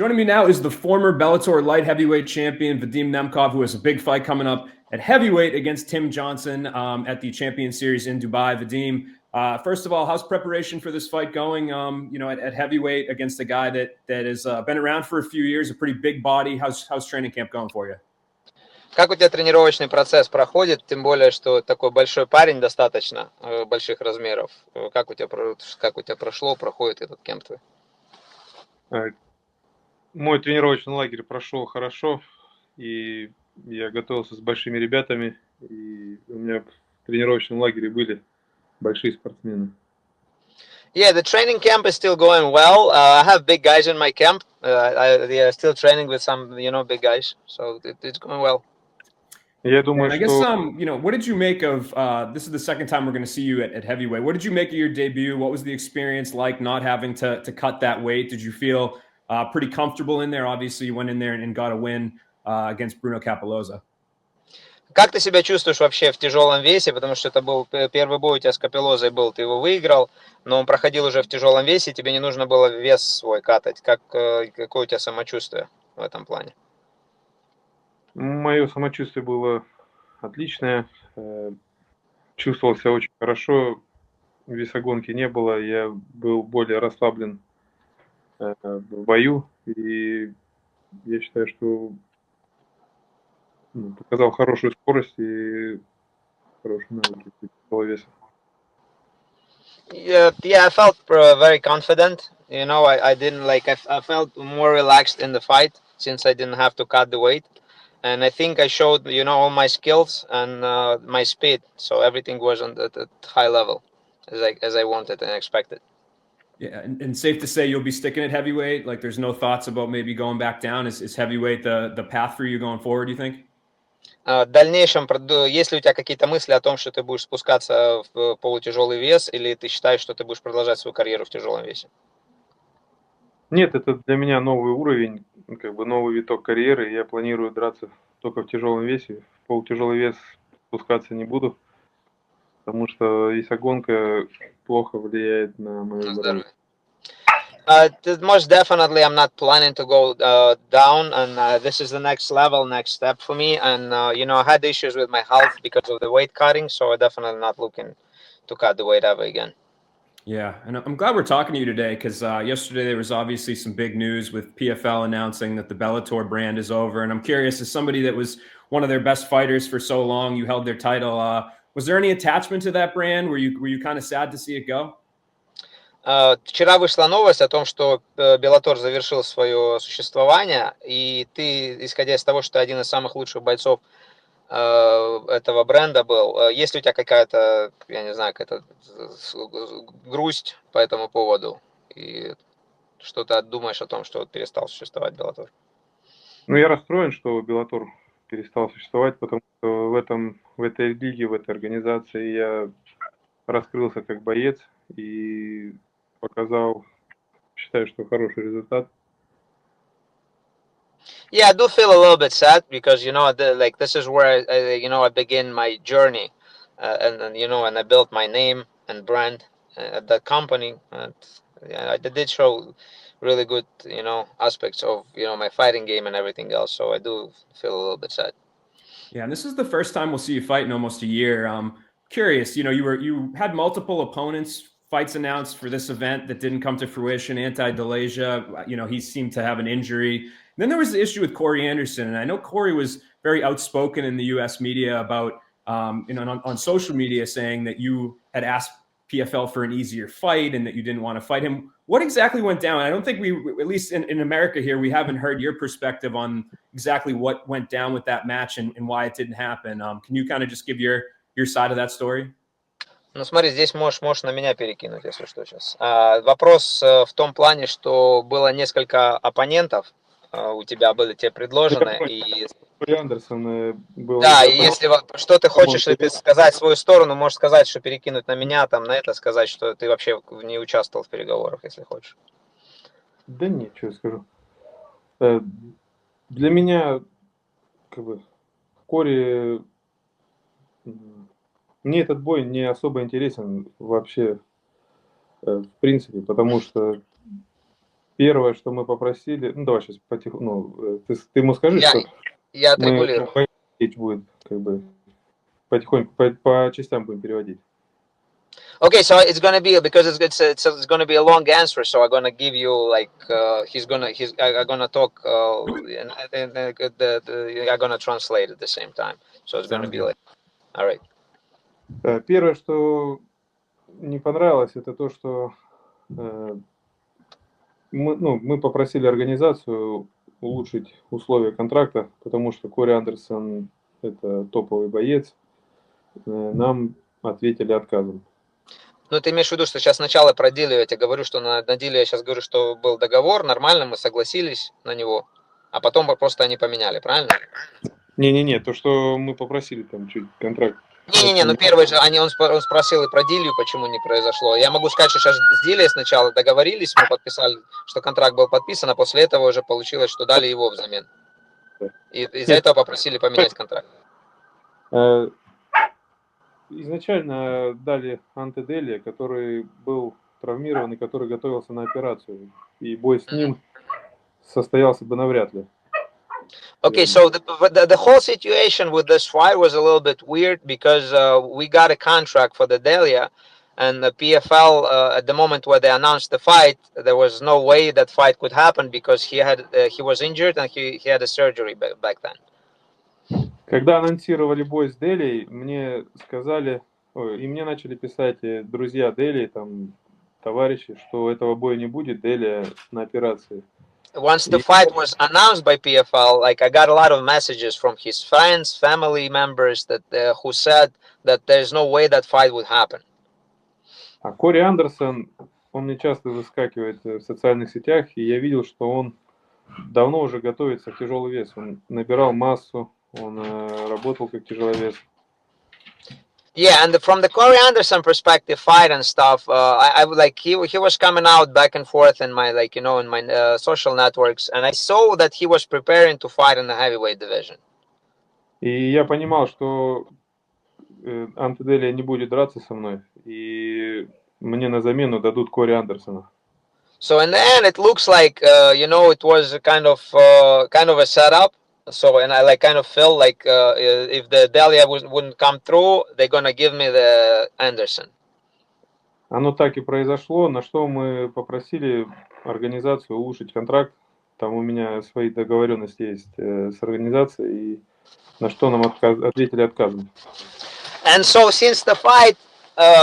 Joining me now is the former Bellator light heavyweight champion, Vadim Nemkov, who has a big fight coming up at heavyweight against Tim Johnson at the Champions Series in Dubai. Vadim, first of all, how's preparation for this fight going, at heavyweight against a guy that has been around for a few years, a pretty big body? How's training camp going for you? Как у тебя тренировочный процесс проходит, тем более, что такой большой парень достаточно больших размеров? Как у тебя проходит этот кемп твой? Мой тренировочный лагерь прошел хорошо, и я готовился с большими ребятами, и у меня в тренировочном лагере были большие спортсмены. Yeah, the training camp is still going well. I have big guys in my camp. They are still training with some, big guys, so it's going well. Я думаю, I guess, what did you make of, this is the second time we're going to see you at heavyweight. What did you make of your debut? What was the experience like not having to cut that weight? Did you feel pretty comfortable in there? Obviously, you went in there and got a win against Bruno Capelozza. Как ты себя чувствуешь вообще в тяжелом весе? Потому что это был первый бой у тебя с Капеллозой был, ты его выиграл, но он проходил уже в тяжелом весе, тебе не нужно было вес свой катать. Какое у тебя самочувствие в этом плане? Мое самочувствие было отличное, чувствовал себя очень хорошо, весогонки не было, я был более расслаблен в бою, и я считаю, что показал хорошую скорость и хорошие навыки тяжелого веса. Yeah, I felt very confident. I didn't I felt more relaxed in the fight since I didn't have to cut the weight. And I think I showed, all my skills and my speed. So everything was at a high level as I wanted and expected. Yeah, and safe to say you'll be sticking at heavyweight? Like there's no thoughts about maybe going back down? Is heavyweight the path for you going forward, do you think? В дальнейшем, есть ли у тебя какие-то мысли о том, что ты будешь спускаться в полутяжелый вес, или ты считаешь, что ты будешь продолжать свою карьеру в тяжелом весе? Нет, это для меня новый уровень, новый виток карьеры. Я планирую драться только в тяжелом весе. В полутяжелый вес спускаться не буду, потому что весогонка плохо влияет на мое здоровье. Most definitely, I'm not planning to go down, and this is the next level, next step for me. And I had issues with my health because of the weight cutting, so I'm definitely not looking to cut the weight ever again. Yeah, and I'm glad we're talking to you today because yesterday there was obviously some big news with PFL announcing that the Bellator brand is over. And I'm curious, as somebody that was one of their best fighters for so long, you held their title. Was there any attachment to that brand? Were you kind of sad to see it go? Вчера вышла новость о том, что Bellator завершил свое существование, и ты, исходя из того, что ты один из самых лучших бойцов этого бренда был, есть ли у тебя какая-то, я не знаю, какая-то грусть по этому поводу? И что ты думаешь о том, что перестал существовать Bellator? Я расстроен, что Bellator перестал существовать, потому что в этой лиге, в этой организации я раскрылся как боец и показал, считаю, что хороший результат. Yeah, I do feel a little bit sad because this is where I begin my journey, and I built my name and brand at that company. And I did show really good aspects of my fighting game and everything else. So I do feel a little bit sad. Yeah, and this is the first time we'll see you fight in almost a year. Curious, you had multiple opponents. Fights announced for this event that didn't come to fruition. Anti-Delasia, he seemed to have an injury. And then there was the issue with Corey Anderson, and I know Corey was very outspoken in the U.S. media about, on social media, saying that you had asked PFL for an easier fight and that you didn't want to fight him. What exactly went down? I don't think at least in America here, we haven't heard your perspective on exactly what went down with that match and why it didn't happen. Can you kind of just give your side of that story? Ну, смотри, здесь можешь на меня перекинуть, если что, сейчас. Вопрос в том плане, что было несколько оппонентов, у тебя были тебе предложены. И... Андерсон был... Да, и если что ты хочешь сказать свою сторону, можешь сказать, что перекинуть на меня, там, на это сказать, что ты вообще не участвовал в переговорах, если хочешь. Да нет, что я скажу. Для меня, Кори... Мне этот бой не особо интересен вообще, в принципе, потому что Первое, что мы попросили, ну давай сейчас потихоньку, ты ему скажи, что Я мы отрегулирую. речь будет как бы потихоньку по частям будем переводить. Okay, so it's gonna be because it's gonna be a long answer. So I'm gonna give you like I'm gonna talk and I'm gonna translate at the same time. So it's gonna Sounds be good. like, all right. Первое, что не понравилось, это то, что мы попросили организацию улучшить условия контракта, потому что Кори Андерсон это топовый боец. Нам ответили отказом. Ну, ты имеешь в виду, что сейчас сначала про диле я тебе говорю, что на диле я сейчас говорю, что был договор, нормально, мы согласились на него, а потом просто они поменяли, правильно? Не, то, что мы попросили там чуть контракт. Не, ну первый же, он спросил и про Дилью, почему не произошло. Я могу сказать, что сейчас с Дилей сначала договорились, мы подписали, что контракт был подписан, а после этого уже получилось, что дали его взамен. И из-за этого попросили поменять контракт. Изначально дали Анте Делия, который был травмирован и который готовился на операцию. И бой с ним состоялся бы навряд ли. Okay, so the whole situation with this fight was a little bit weird because we got a contract for the Delia, and the PFL at the moment where they announced the fight, there was no way that fight could happen because he was injured and he had a surgery back then. Когда анонсировали бой с Делией, мне сказали, и мне начали писать друзья Делии, там, товарищи, что этого боя не будет, Делия на операции. Once the fight was announced by PFL, like I got a lot of messages from his friends, family members that who said that there's no way that fight would happen. А Кори Андерсон, он мне часто выскакивает в социальных сетях, и я видел, что он давно уже готовится к тяжелый вес. Он набирал массу, он работал как тяжеловес. Yeah, and from the Corey Anderson perspective, fight and stuff, I like he was coming out back and forth in my in my social networks, and I saw that he was preparing to fight in the heavyweight division. И я понимал, что Анте Делия не будет драться со мной, и мне на замену дадут Кори Андерсона. So in the end, it looks like it was kind of a setup. So and I kind of feel like if the Delia wouldn't come through, they're gonna give me the Anderson. Оно так и произошло, на что мы попросили организацию улучшить контракт. Там у меня свои договоренности есть с организацией, и на что нам ответили отказом. And so since the fight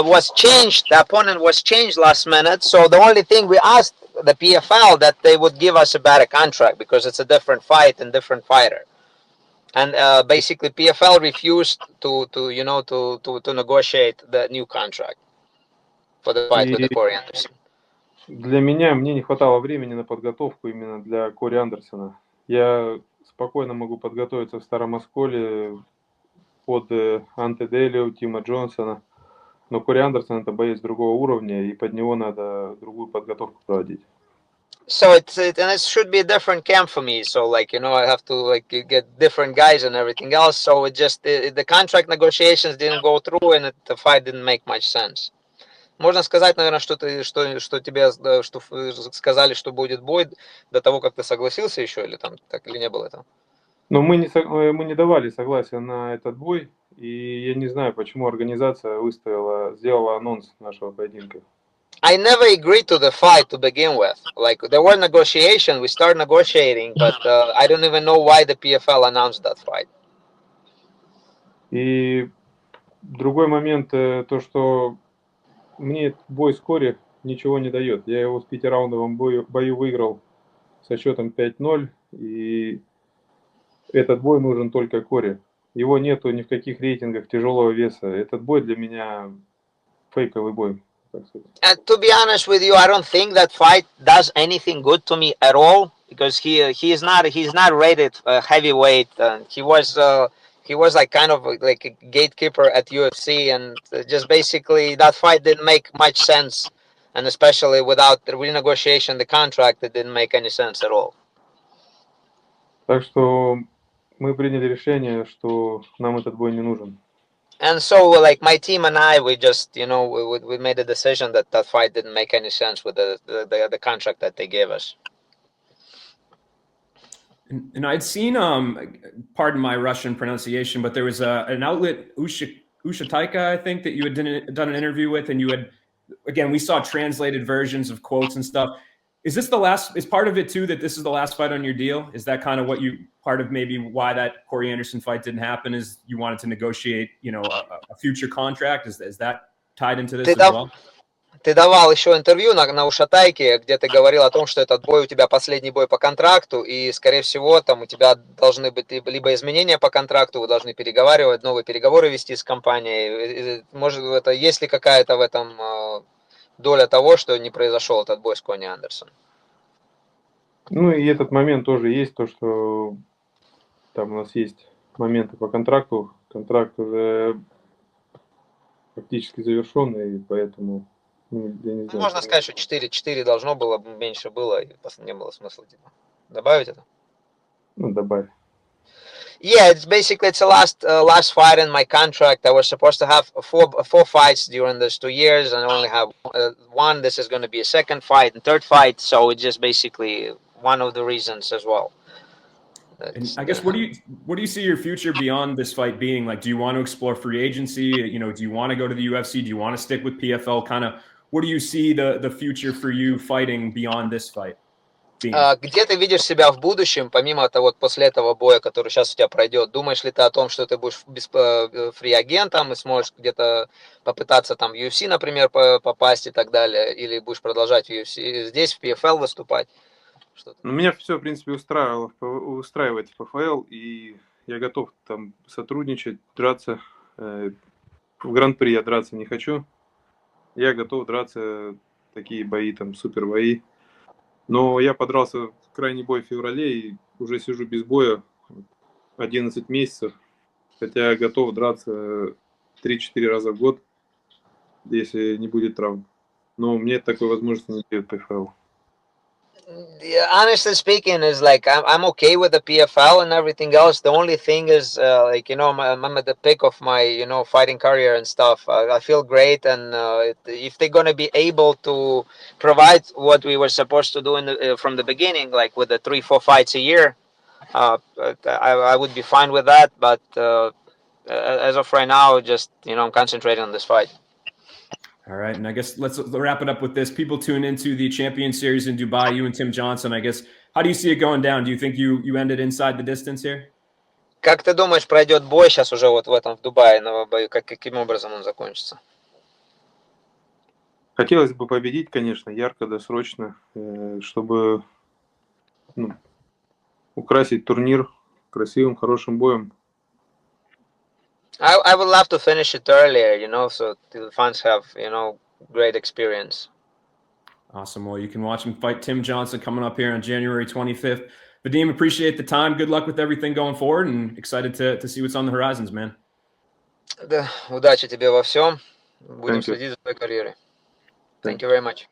was changed, the opponent was changed last minute, so the only thing we asked the PFL that they would give us a better contract because it's a different fight and different fighter. And basically PFL refused to negotiate the new contract for the fight with the Corey Anderson. Для меня, мне не хватало времени на подготовку именно для Кори Андерсона. Я спокойно могу подготовиться в Старом Осколе под Анте Делию, Тима Джонсона. Но Кори Андерсон это боец другого уровня, и под него надо другую подготовку проводить. So it should be a different camp for me. So I have to get different guys and everything else. So it just the contract negotiations didn't go through, and the fight didn't make much sense. Можно сказать, наверное, что тебе сказали, что будет бой до того, как ты согласился еще, или там так или не было этого? Но мы не давали согласия на этот бой, и я не знаю, почему организация сделала анонс нашего поединка. I never agreed to the fight to begin with. Like there were negotiations, we started negotiating, but I don't even know why the PFL announced that fight. И другой момент, то, что мне бой с Кори ничего не дает. Я его в 5-раундовом бою выиграл со счетом 5-0, и этот бой нужен только Кори. Его нету ни в каких рейтингах тяжелого веса. Этот бой для меня фейковый бой. And to be honest with you, I don't think that fight does anything good to me at all because he's not rated heavyweight. He was like kind of like a gatekeeper at UFC, and just basically that fight didn't make much sense, and especially without the renegotiation the contract, it didn't make any sense at all. Так что мы приняли решение, что нам этот бой не нужен. And so, like my team and I, we just, we made a decision that that fight didn't make any sense with the contract that they gave us. And I'd seen, pardon my Russian pronunciation, but there was an outlet, Ushataika, I think, that you had done an interview with, and you had, again, we saw translated versions of quotes and stuff. Is this the last, is part of it too that this is the last fight on your deal? Is that kind of what you, part of maybe why that Corey Anderson fight didn't happen, is you wanted to negotiate, a future contract? Is that tied into this as well? Ты давал еще интервью на Ушатайке, где ты говорил о том, что этот бой у тебя последний бой по контракту, и, скорее всего, там у тебя должны быть либо изменения по контракту, вы должны переговаривать, новые переговоры вести с компанией. Может, есть ли какая-то в этом доля того, что не произошел этот бой с Кони Андерсон? Ну и этот момент тоже есть, то что там у нас есть моменты по контракту. Контракт уже фактически завершен, и поэтому... я не знаю. Можно сказать, что 4 должно было, меньше было, и не было смысла добавить это? Ну, добавь. Yeah, it's a last fight in my contract. I was supposed to have four fights during those 2 years, and I only have one. This is going to be a second fight and third fight, so it's just basically one of the reasons as well. And I guess, what do you see your future beyond this fight being? Like, do you want to explore free agency? Do you want to go to the UFC? Do you want to stick with PFL? Kind of, what do you see the future for you fighting beyond this fight being? Где ты видишь себя в будущем, помимо того, после этого боя, который сейчас у тебя пройдет? Думаешь ли ты о том, что ты будешь фри-агентом и сможешь где-то попытаться там в UFC, например, попасть и так далее? Или будешь продолжать в UFC, здесь в PFL выступать? Меня все, в принципе, устраивает в ПФЛ, и я готов там сотрудничать, драться. В Гран-при я драться не хочу. Я готов драться такие бои, там, супер бои. Но я подрался в крайний бой в феврале и уже сижу без боя 11 месяцев. Хотя я готов драться 3-4 раза в год, если не будет травм. Но мне такой возможности не дает ПФЛ. Yeah, honestly speaking, is like I'm okay with the PFL and everything else. The only thing is, I'm at the peak of my, fighting career and stuff. I feel great, and if they're gonna be able to provide what we were supposed to do from the beginning, like with the 3-4 fights a year, I would be fine with that. But as of right now, just I'm concentrating on this fight. All right, and I guess let's wrap it up with this. People tune into the Champions Series in Dubai, you and Tim Johnson. I guess, how do you see it going down? Do you think you ended inside the distance here? Как ты думаешь, пройдет бой сейчас уже вот в Дубае, на бою, каким образом он закончится? Хотелось бы победить, конечно, ярко, досрочно, чтобы украсить турнир красивым, хорошим боем. I would love to finish it earlier, so the fans have, great experience. Awesome. Well, you can watch him fight Tim Johnson coming up here on January 25th. Vadim, appreciate the time. Good luck with everything going forward, and excited to see what's on the horizons, man. Да, удачи тебе во всем. Будем следить за твоей карьерой. Thank you very much.